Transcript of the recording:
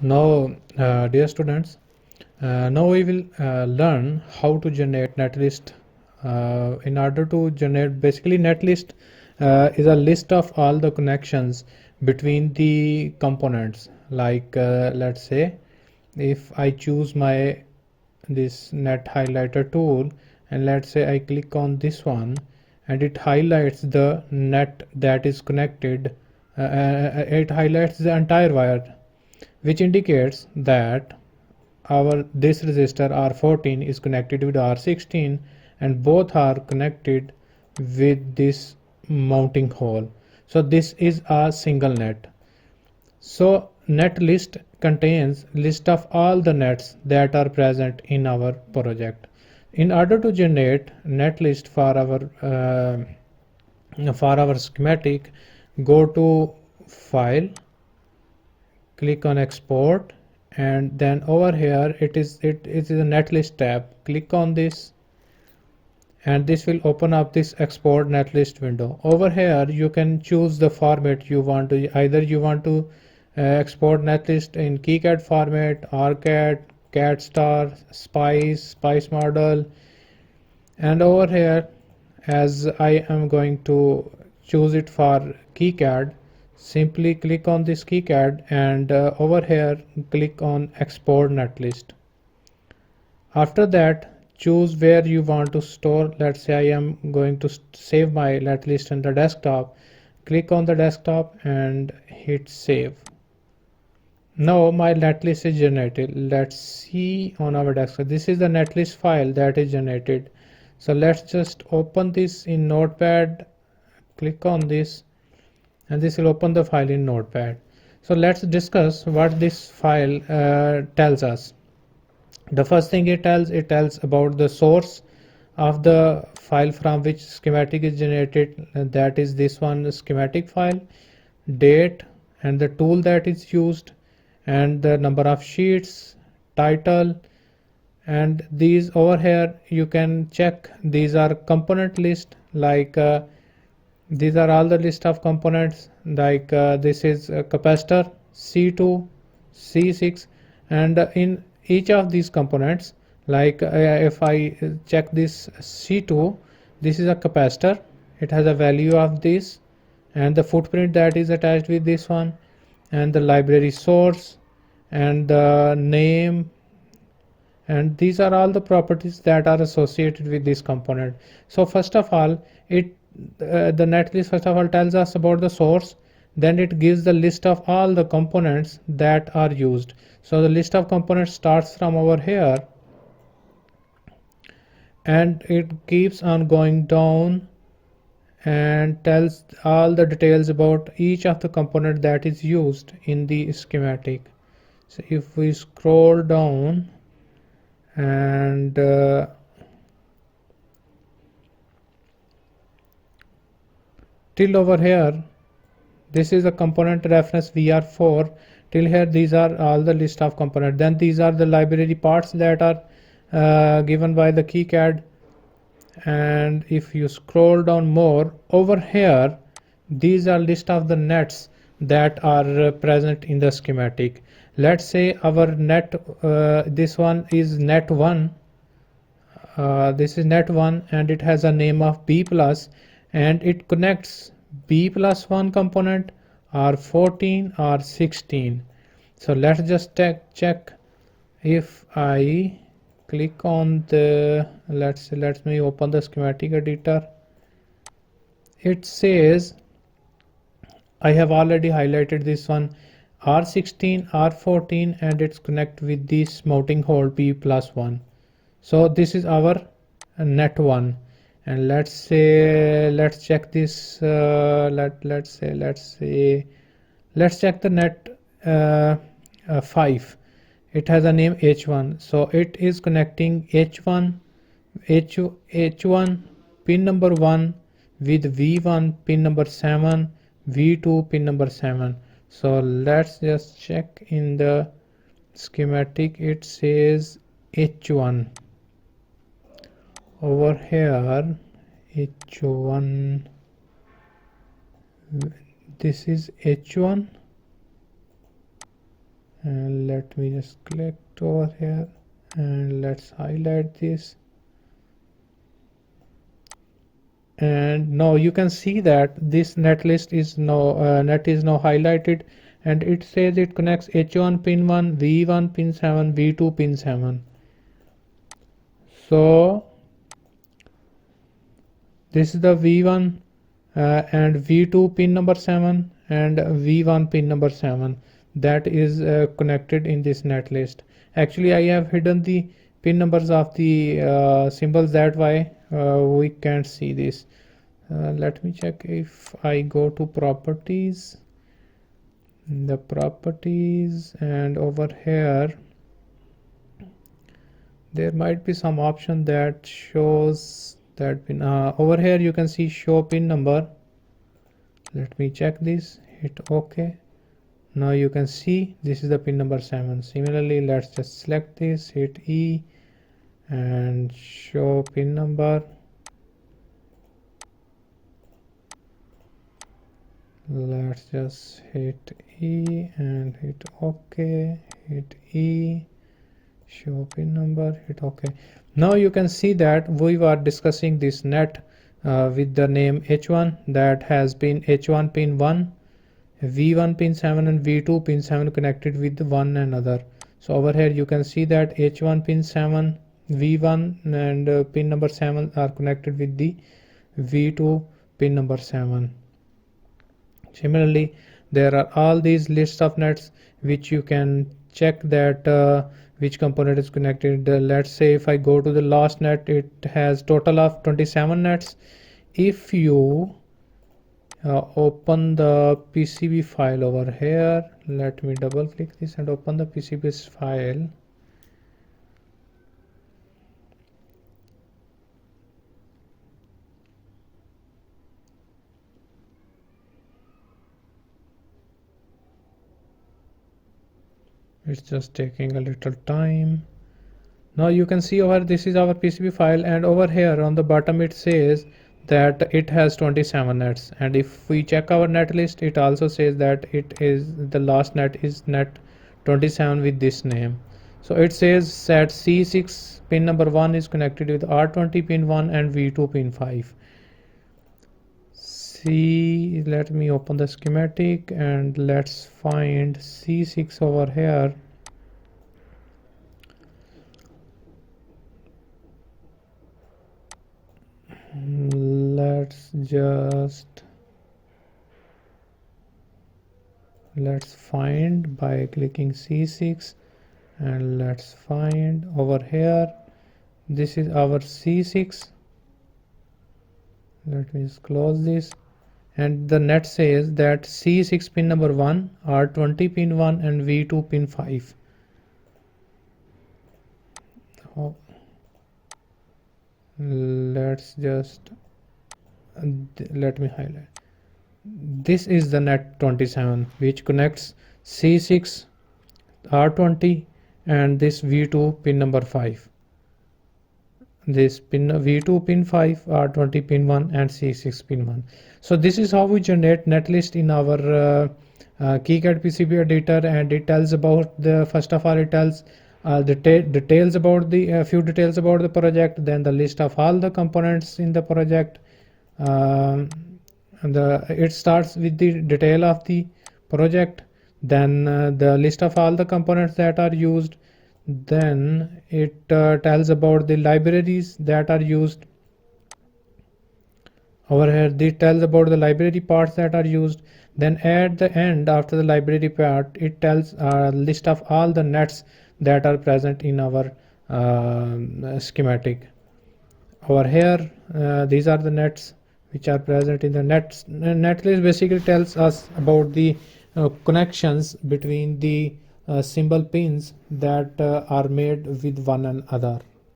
Now, dear students, now we will learn how to generate netlist. In order to generate, basically netlist is a list of all the connections between the components. Like let's say, if I choose my this net highlighter tool, and let's say I click on this one, and it highlights the net that is connected. It highlights the entire wire, which indicates that our this resistor R14 is connected with R16, and both are connected with this mounting hole. So this is a single net. So net list contains list of all the nets that are present in our project. In order to generate net list for our schematic, go to file, click on export, and then over here it is a netlist tab. Click on this, and this will open up this export netlist window. Over here you can choose the format you want to. Either you want to export netlist in KiCad format, RCAD, CAD star, spice model. And over here, as I am going to choose it for KiCad, simply click on this KiCad, and over here click on export netlist. After that, choose where you want to store. Let's say I am going to save my netlist on the desktop. Click on the desktop and hit save. Now my netlist is generated. Let's see on our desktop. This is the netlist file that is generated. So let's just open this in Notepad. Click on this, and this will open the file in Notepad. So let's discuss what this file tells us. The first thing it tells about the source of the file from which schematic is generated. That is this one, schematic file, date, and the tool that is used, and the number of sheets, title. And these over here you can check, these are component list. Like these are all the list of components. Like this is a capacitor C2, C6, and in each of these components, like if I check this C2, this is a capacitor. It has a value of this, and the footprint that is attached with this one, and the library source, and the name, and these are all the properties that are associated with this component. So first of all, the netlist first of all tells us about the source. Then it gives the list of all the components that are used. So the list of components starts from over here, and it keeps on going down and tells all the details about each of the component that is used in the schematic. So if we scroll down, and till over here, this is the component reference VR4. Till here, these are all the list of components. Then these are the library parts that are given by the KiCad. And if you scroll down more, over here, these are list of the nets that are present in the schematic. Let's say our net, this one is net 1. This is net 1, and it has a name of B plus, and it connects B plus 1 component, or 14 or 16. So let's just check. If I click on the, let me open the schematic editor. It says I have already highlighted this one, R16, R14, and it's connect with this mounting hole P plus 1. So this is our net 1. And let's check this. Let's check the net 5. It has a name H1, so it is connecting H1 pin number 1 with V1 pin number 7, V2 pin number 7. So let's just check in the schematic. It says H1 over here. H1, this is H1, and let me just click over here and let's highlight this. And now you can see that this netlist is now net is now highlighted, and it says it connects H1 pin 1, V1 pin 7, V2 pin 7. So this is the V1 and V2 pin number 7 and V1 pin number 7 that is connected in this netlist. Actually, I have hidden the pin numbers of the symbols, that why we can't see this. Let me check if I go to properties, the properties, and over here there might be some option that shows that pin. Over here you can see show pin number. Let me check this, hit OK. Now you can see this is the pin number 7. Similarly, let's just select this, hit E and show pin number. Let's just hit E and hit OK, hit E, show pin number, hit OK. Now you can see that we were discussing this net with the name H1 that has been H1 pin 1, V1 pin 7 and V2 pin 7 connected with one another. So over here you can see that H1 pin 7, V1 and pin number 7 are connected with the V2 pin number 7. Similarly, there are all these lists of nets which you can check that which component is connected. Let's say if I go to the last net, it has total of 27 nets. If you open the PCB file over here, let me double click this and open the PCB file. It's just taking a little time. Now you can see over this is our PCB file, and over here on the bottom it says that it has 27 nets, and if we check our net list, it also says that it is the last net is net 27 with this name. So it says that C6 pin number 1 is connected with R20 pin 1 and V2 pin 5. Let me open the schematic and let's find C6 over here. Let's find by clicking C6, and let's find over here. This is our C6. Let me just close this, and the net says that C6 pin number 1, R20 pin 1 and V2 pin 5. Let's just let me highlight. This is the net 27 which connects C6, R20 and this V2 pin number 5. This pin V2 pin 5, R20 pin 1 and C6 pin 1. So this is how we generate netlist in our KiCad PCB editor, and it tells about the, first of all it tells the details about the few details about the project, then the list of all the components in the project. It starts with the detail of the project, then the list of all the components that are used, then it tells about the libraries that are used. Over here it tells about the library parts that are used. Then at the end, after the library part, it tells a list of all the nets that are present in our schematic. Over here these are the nets which are present in the netlist. Basically tells us about the connections between the symbol pins that are made with one another.